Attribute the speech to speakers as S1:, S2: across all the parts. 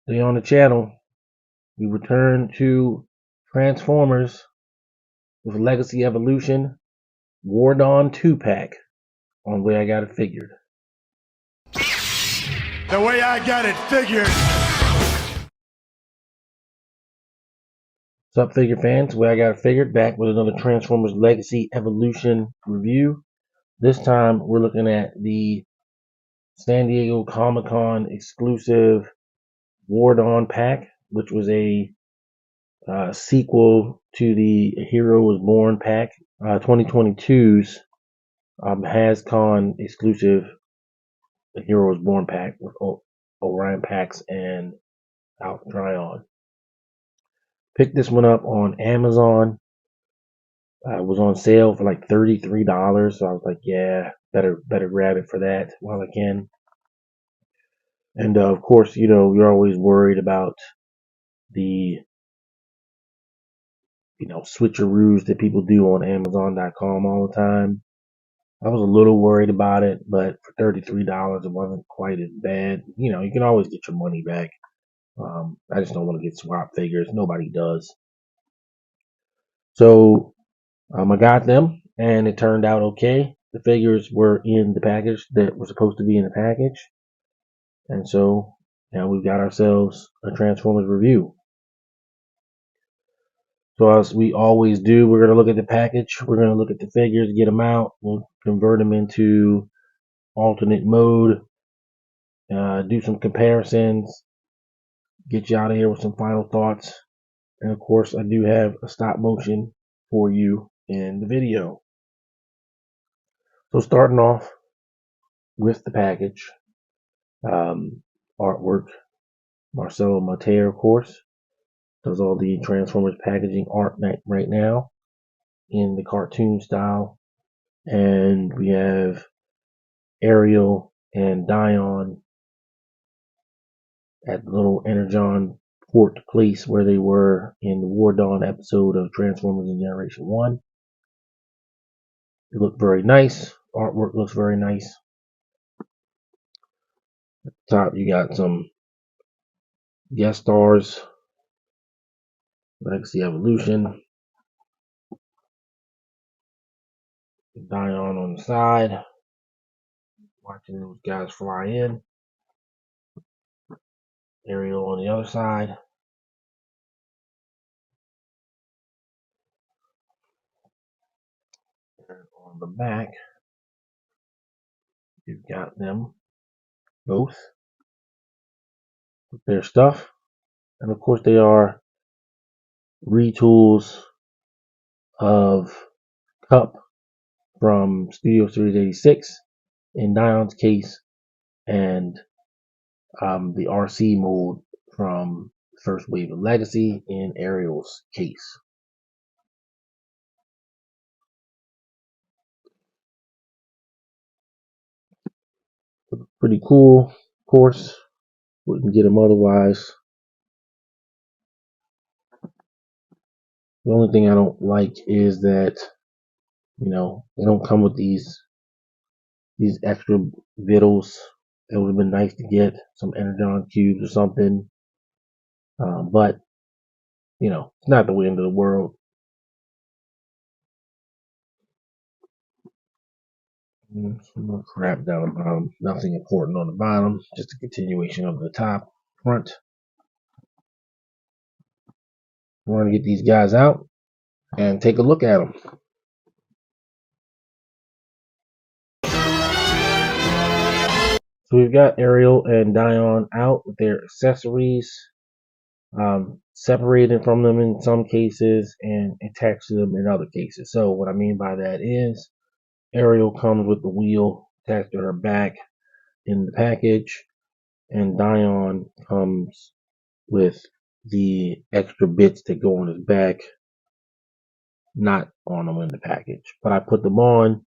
S1: Today on the channel, we return to Transformers with Legacy Evolution War Dawn 2-Pack on the way I got it figured.
S2: The way I got it figured.
S1: What's up, figure fans? The way I got it figured, back with another Transformers Legacy Evolution review. This time, we're looking at the San Diego Comic-Con exclusive War Dawn pack, which was a sequel to the Hero Was Born pack, 2022's HasCon exclusive Hero Was Born pack with Orion Pax and Alpha Trion. Picked this one up on Amazon. It was on sale for like $33, so I was like, yeah, better grab it for that while I can. And of course, you're always worried about the switcheroos that people do on Amazon.com all the time. I was a little worried about it, but for $33, it wasn't quite as bad. You can always get your money back. I just don't want to get swap figures. Nobody does. So I got them, and it turned out okay. The figures were in the package that were supposed to be in the package. And so now we've got ourselves a Transformers review. So as we always do, we're going to look at the package. We're going to look at the figures, get them out. We'll convert them into alternate mode, do some comparisons, get you out of here with some final thoughts. And of course, I do have a stop motion for you in the video. So starting off with the package, artwork, Marcelo Mateo, of course, does all the Transformers packaging art right now in the cartoon style. And we have Ariel and Dion at the little Energon port place where they were in the War Dawn episode of Transformers in Generation 1. They look very nice. Artwork looks very nice. At the top, you got some guest stars. Legacy Evolution. Dion on the side. Watching those guys fly in. Ariel on the other side. And on the back, you've got them both with their stuff. And of course, they are retools of Cup from Studio Series 86 in Dion's case, and the RC mold from First Wave of Legacy in Ariel's case. Pretty cool, of course. Wouldn't get them otherwise. The only thing I don't like is that, they don't come with these extra vittles. It would have been nice to get some Energon cubes or something. But, it's not the end of the world. Some more crap down the bottom. Nothing important on the bottom. Just a continuation of the top, front. We're going to get these guys out and take a look at them. So we've got Ariel and Dion out with their accessories, separated from them in some cases and attached to them in other cases. So what I mean by that is Ariel comes with the wheel attached to her back in the package, and Dion comes with the extra bits that go on his back, not on them in the package. But I put them on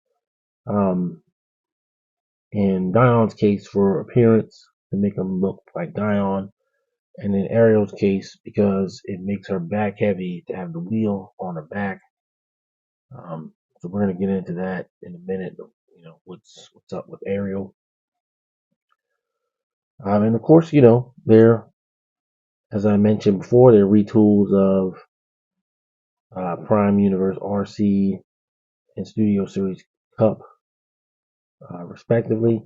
S1: in Dion's case for appearance to make him look like Dion, and in Ariel's case because it makes her back heavy to have the wheel on her back. So we're gonna get into that in a minute. What's up with Ariel, and of course, they're As I mentioned before, they're retools of Prime Universe RC and Studio Series Cup, respectively.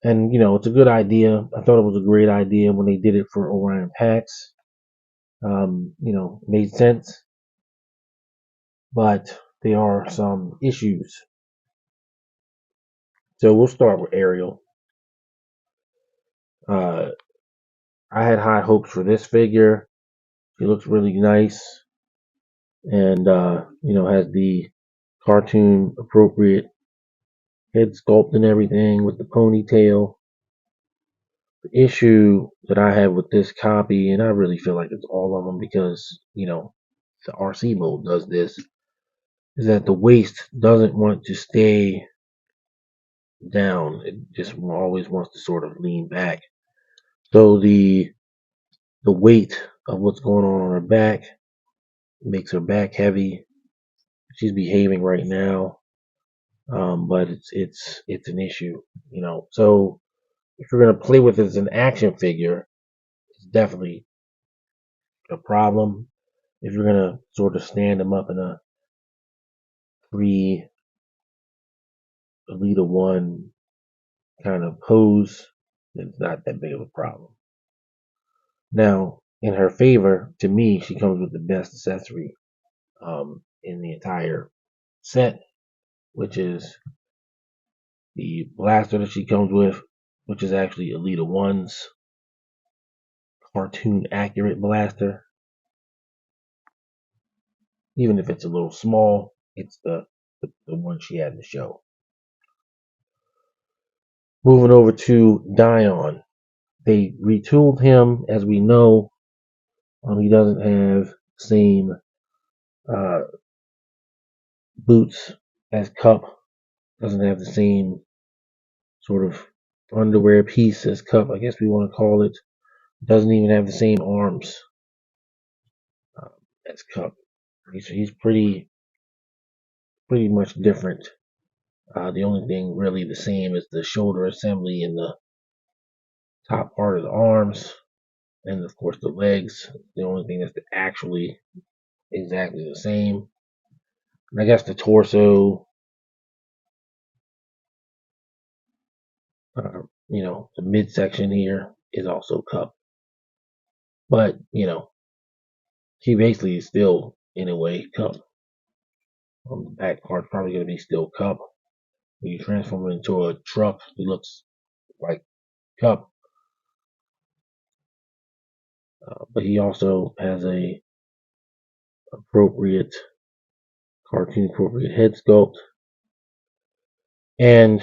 S1: And, it's a good idea. I thought it was a great idea when they did it for Orion packs. Made sense. But there are some issues. So we'll start with Ariel. I had high hopes for this figure. She looks really nice. And, has the cartoon appropriate head sculpt and everything with the ponytail. The issue that I have with this copy, and I really feel like it's all of them because, the RC mold does this, is that the waist doesn't want to stay down. It just always wants to sort of lean back. So the weight of what's going on her back makes her back heavy. She's behaving right now, but it's an issue, So if you're gonna play with it as an action figure, it's definitely a problem. If you're gonna sort of stand them up in a pre Elita One kind of pose, it's not that big of a problem. Now, in her favor, to me, she comes with the best accessory in the entire set, which is the blaster that she comes with, which is actually Elita One's cartoon accurate blaster. Even if it's a little small, it's the one she had in the show. Moving over to Dion. They retooled him, as we know. He doesn't have the same boots as Cup. Doesn't have the same sort of underwear piece as Cup, I guess we want to call it. Doesn't even have the same arms as Cup. He's pretty much different. The only thing really the same is the shoulder assembly and the top part of the arms, and of course the legs. The only thing that's actually exactly the same. And I guess the torso, the midsection here is also Cup. But, she basically is still, in a way, Cup. The back part's probably going to be still Cup. When you transform him into a truck, he looks like Cup. But he also has a appropriate, cartoon appropriate head sculpt. And,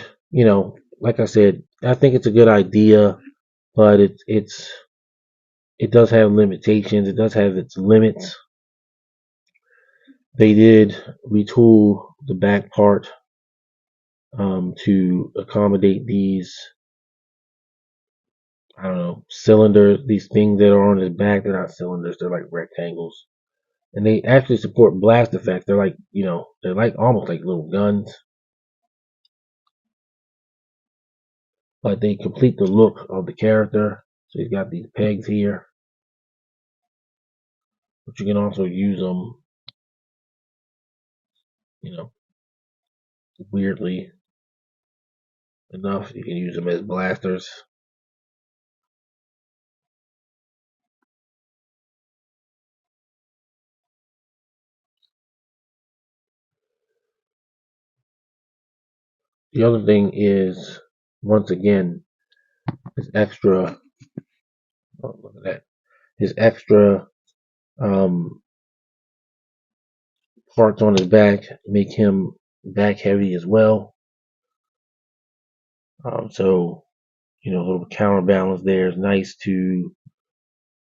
S1: like I said, I think it's a good idea, but it does have limitations. It does have its limits. They did retool the back part to accommodate these, I don't know, cylinders, these things that are on his back. They're not cylinders, they're like rectangles. And they actually support blast effects. They're like, they're like almost like little guns. But they complete the look of the character. So he's got these pegs here. But you can also use them, weirdly enough. You can use them as blasters. The other thing is, once again, his extra, look at that, his extra parts on his back make him back heavy as well. So, a little counterbalance there is nice to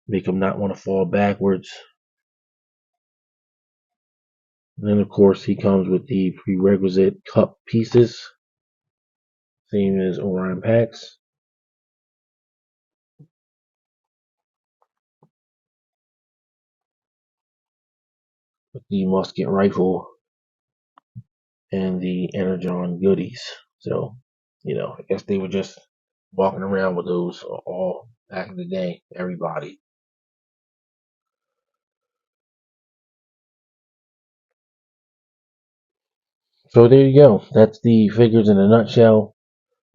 S1: make him not want to fall backwards. And then, of course, he comes with the prerequisite Cup pieces, same as Orion packs. With the musket rifle and the Energon goodies. So, I guess they were just walking around with those all back in the day, everybody. So there you go. That's the figures in a nutshell.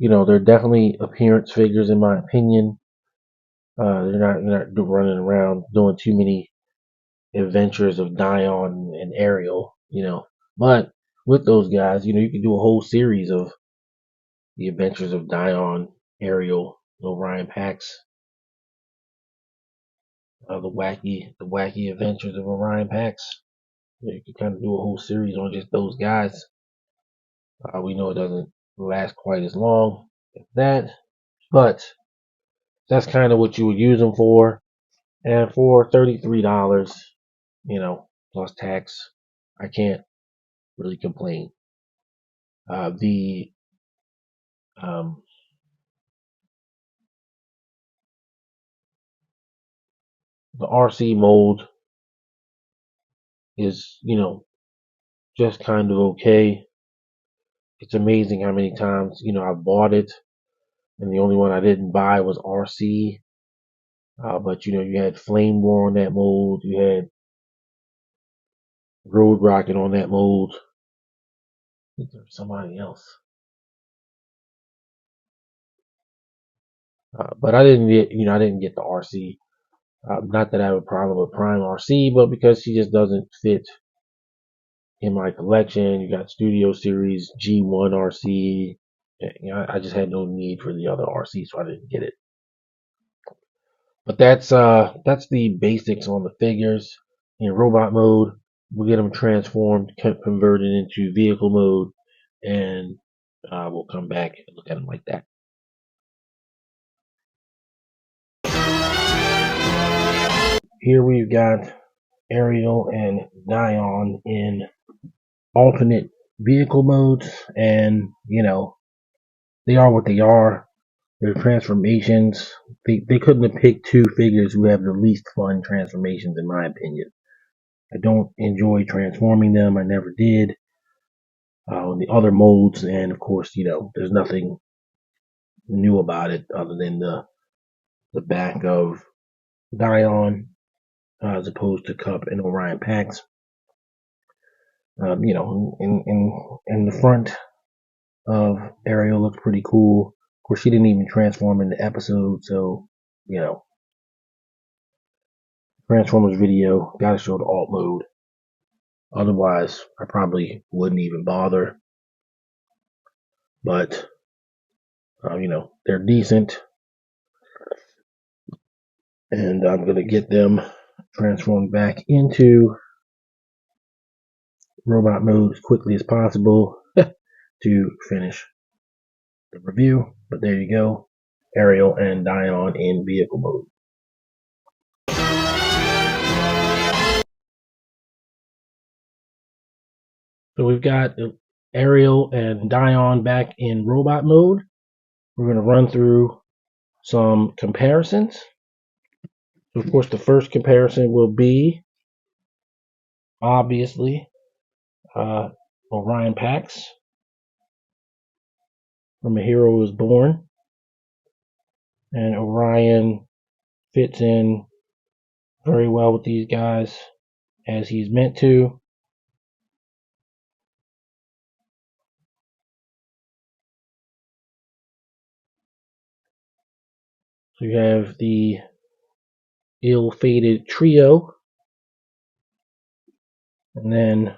S1: They're definitely appearance figures in my opinion. They're not running around doing too many adventures of Dion and Ariel. But with those guys, you can do a whole series of the adventures of Dion, Ariel, Orion Pax, the wacky adventures of Orion Pax. You can kind of do a whole series on just those guys. We know it doesn't last quite as long as that, but that's kind of what you would use them for. And for $33, plus tax, I can't really complain. The um, the RC mold is, just kind of okay. It's amazing how many times, I bought it, and the only one I didn't buy was RC. But you had Flame War on that mold, you had Road Rocket on that mold. I think there was somebody else. But I didn't get the RC. Not that I have a problem with Prime RC, but because she just doesn't fit in my collection. You got Studio Series G1 RC. I just had no need for the other RC, so I didn't get it. But that's the basics on the figures. In robot mode, we'll get them transformed, converted into vehicle mode, and we'll come back and look at them like that. Here we've got Ariel and Dion in alternate vehicle modes, and they are what they are. Their transformations, they couldn't have picked two figures who have the least fun transformations, in my opinion. I don't enjoy transforming them. I never did. On the other molds, and of course, there's nothing new about it other than the back of Dion, as opposed to Cup and Orion Pax. In the front of Ariel looks pretty cool. Of course, she didn't even transform in the episode, so Transformers video gotta show the alt mode. Otherwise, I probably wouldn't even bother. But they're decent, and I'm gonna get them transformed back into robot mode as quickly as possible to finish the review. But there you go, Ariel and Dion in vehicle mode. So we've got Ariel and Dion back in robot mode. We're going to run through some comparisons. So of course, the first comparison will be, obviously, Orion Pax from A Hero Is Born. And Orion fits in very well with these guys, as he's meant to. So you have the ill-fated trio, and then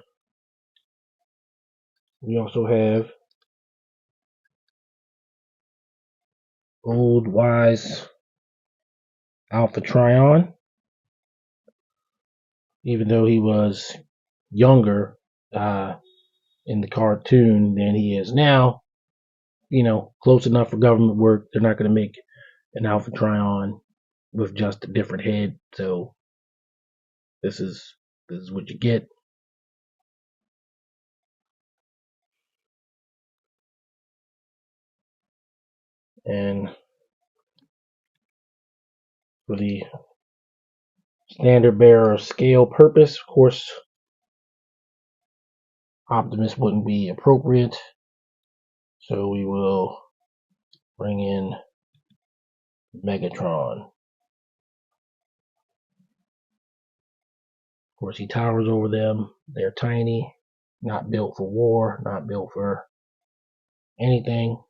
S1: we also have old wise Alpha Trion, even though he was younger in the cartoon than he is now. Close enough for government work. They're not going to make an Alpha Trion with just a different head. So this is what you get. And for the standard bearer scale purpose, of course, Optimus wouldn't be appropriate. So we will bring in Megatron. Of course, he towers over them. They're tiny, not built for war, not built for anything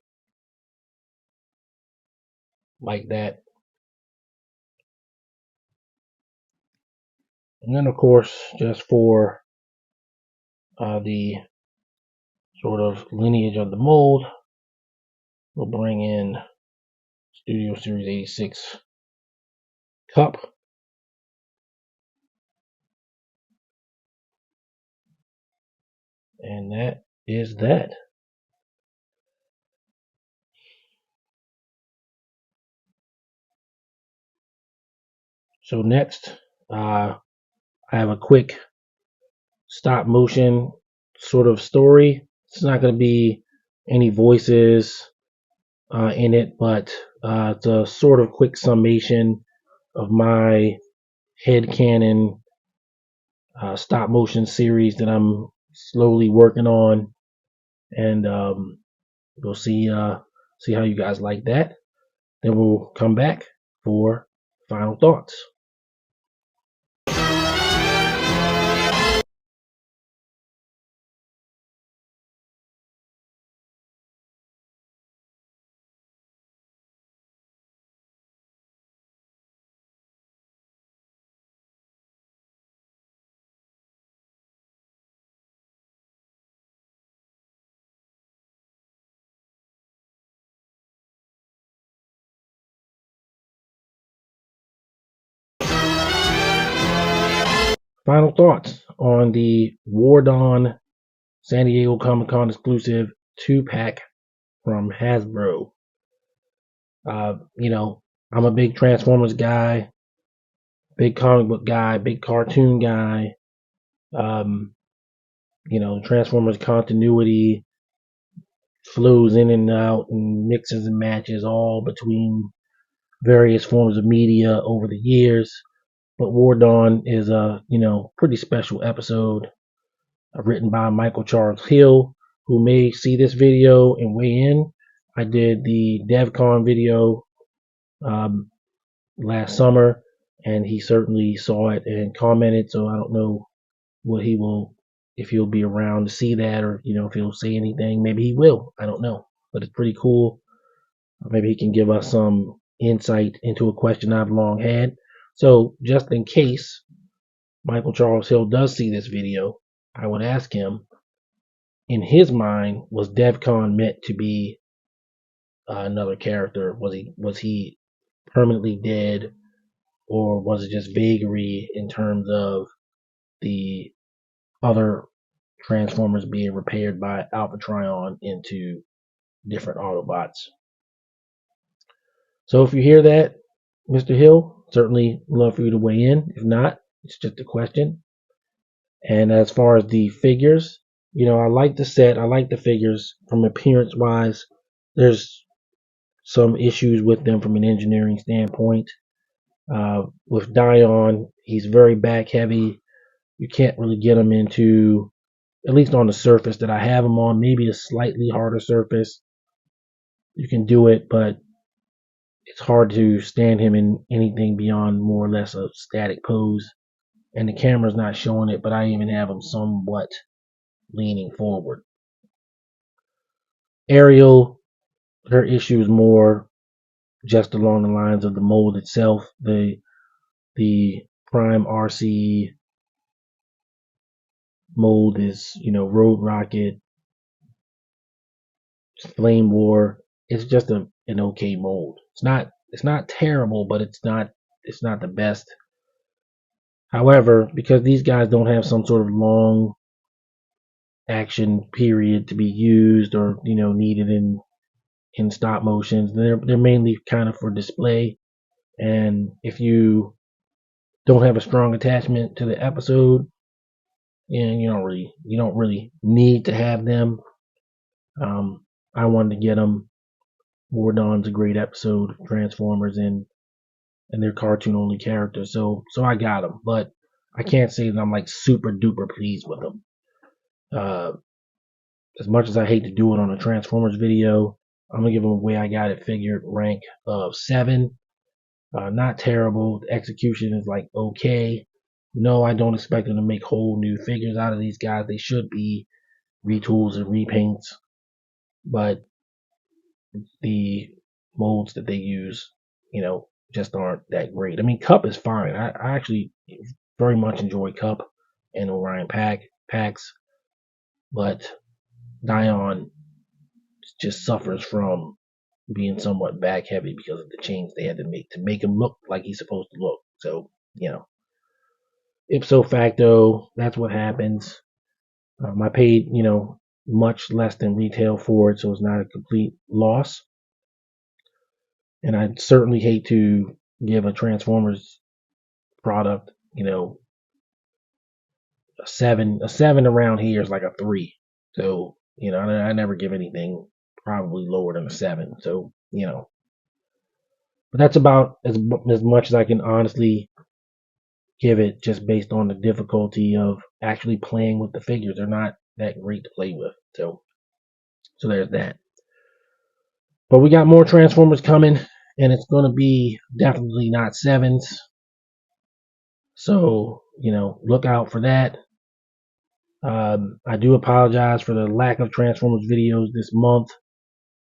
S1: like that. And then, of course, just for the sort of lineage of the mold, we'll bring in Studio Series 86 Cup. And that is that. So next, I have a quick stop motion sort of story. It's not going to be any voices in it, but it's a sort of quick summation of my headcanon stop motion series that I'm slowly working on, and we'll see how you guys like that. Then we'll come back for final thoughts. Final thoughts on the War Dawn San Diego Comic-Con exclusive 2-pack from Hasbro. I'm a big Transformers guy, big comic book guy, big cartoon guy. Transformers continuity flows in and out and mixes and matches all between various forms of media over the years. But War Dawn is a, pretty special episode written by Michael Charles Hill, who may see this video and weigh in. I did the DevCon video last summer, and he certainly saw it and commented. So I don't know if he'll be around to see that, or if he'll say anything. Maybe he will. I don't know, but it's pretty cool. Maybe he can give us some insight into a question I've long had. So just in case Michael Charles Hill does see this video, I would ask him, in his mind, was DevCon meant to be another character? Was he permanently dead, or was it just vagary in terms of the other Transformers being repaired by Alpha Trion into different Autobots? So if you hear that, Mr. Hill, certainly love for you to weigh in. If not, it's just a question. And as far as the figures, I like the set. I like the figures from appearance wise. There's some issues with them from an engineering standpoint. With Dion, he's very back heavy. You can't really get him into, at least on the surface that I have him on, maybe a slightly harder surface. You can do it, but it's hard to stand him in anything beyond more or less a static pose. And the camera's not showing it, but I even have him somewhat leaning forward. Ariel, her issue is more just along the lines of the mold itself. The Prime RC mold is, Road Rocket, Flame War. It's just an okay mold. It's not terrible, but it's not the best. However, because these guys don't have some sort of long action period to be used, or needed in stop motions, they're mainly kind of for display. And if you don't have a strong attachment to the episode, and you don't really need to have them, I wanted to get them. War Dawn's a great episode of Transformers, and they're cartoon only characters, so I got them. But I can't say that I'm like super duper pleased with them. As much as I hate to do it on a Transformers video, I'm gonna give them a way I got it figured rank of 7. Not terrible. The execution is like okay. No, I don't expect them to make whole new figures out of these guys. They should be retools and repaints, but the molds that they use, just aren't that great. I mean, Cup is fine. I actually very much enjoy Cup and Orion packs, but Dion just suffers from being somewhat back heavy because of the change they had to make him look like he's supposed to look. So, ipso facto, that's what happens. I paid, much less than retail for it, so it's not a complete loss. And I certainly hate to give a Transformers product, a seven. A seven around here is like a 3. So, I never give anything probably lower than a 7. So, but that's about as much as I can honestly give it, just based on the difficulty of actually playing with the figures. They're not that great to play with. So there's that. But we got more Transformers coming, and it's going to be definitely not 7s. So, look out for that. I do apologize for the lack of Transformers videos this month,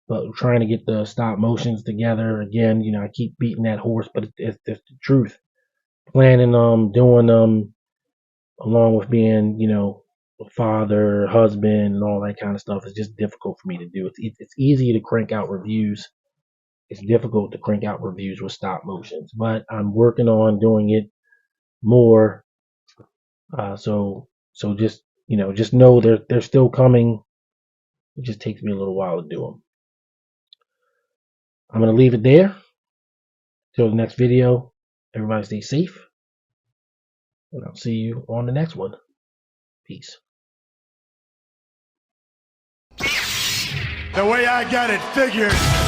S1: but we're trying to get the stop motions together again. I keep beating that horse, but it's the truth. Planning doing along with being a father, husband, and all that kind of stuff is just difficult for me to do. It's easy to crank out reviews. It's difficult to crank out reviews with stop motions, but I'm working on doing it more. So just just know they're still coming. It just takes me a little while to do them. I'm gonna leave it there. Till the next video. Everybody stay safe, and I'll see you on the next one. Peace.
S2: The way I got it figured.